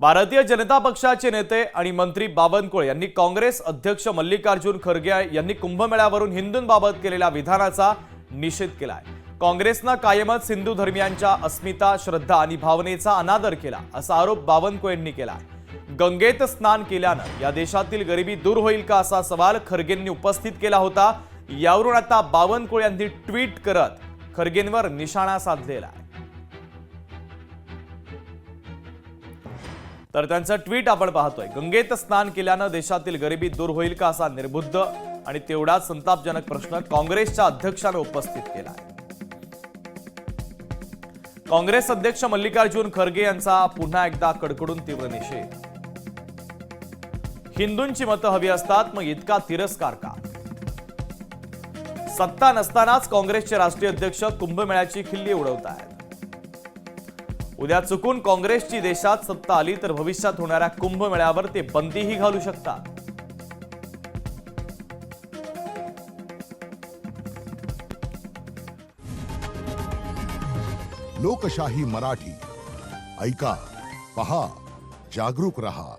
भारतीय जनता पक्षाचे नेते आणि मंत्री बावनकुळे यांनी काँग्रेस अध्यक्ष मल्लिकार्जुन खरगे यांनी कुंभमेळ्यावरून हिंदूंबाबत केलेल्या विधानाचा निषेध केलाय। काँग्रेसनं कायमच हिंदू धर्मियांच्या अस्मिता, श्रद्धा आणि भावनेचा अनादर केला असा आरोप बावनकुळेंनी केला। गंगेत स्नान केल्यानं या देशातील गरिबी दूर होईल का असा सवाल खरगेंनी उपस्थित केला होता। यावरून आता बावनकुळे यांनी ट्विट करत खरगेंवर निशाणा साधलेला आहे। तर त्यांचं ट्विट आपण पाहतोय। गंगेत स्नान केल्यानं देशातील गरिबी दूर होईल का असा निर्बुद्ध आणि तेवढाच संतापजनक प्रश्न काँग्रेसच्या अध्यक्षाने उपस्थित केला आहे। काँग्रेस अध्यक्ष मल्लिकार्जुन खरगे यांचा पुन्हा एकदा कडकडून तीव्र निषेध। हिंदूंची मतं हवी असतात, मग इतका तिरस्कार का? सत्ता नसतानाच काँग्रेसचे राष्ट्रीय अध्यक्ष कुंभमेळ्याची खिल्ली उडवतायत। उद्या चुकून काँग्रेसची देशात सत्ता आली तर भविष्यात होणाऱ्या कुंभमेळ्यावर ते बंदीही घालू शकतात। लोकशाही मराठी ऐका, पहा, जागरूक रहा।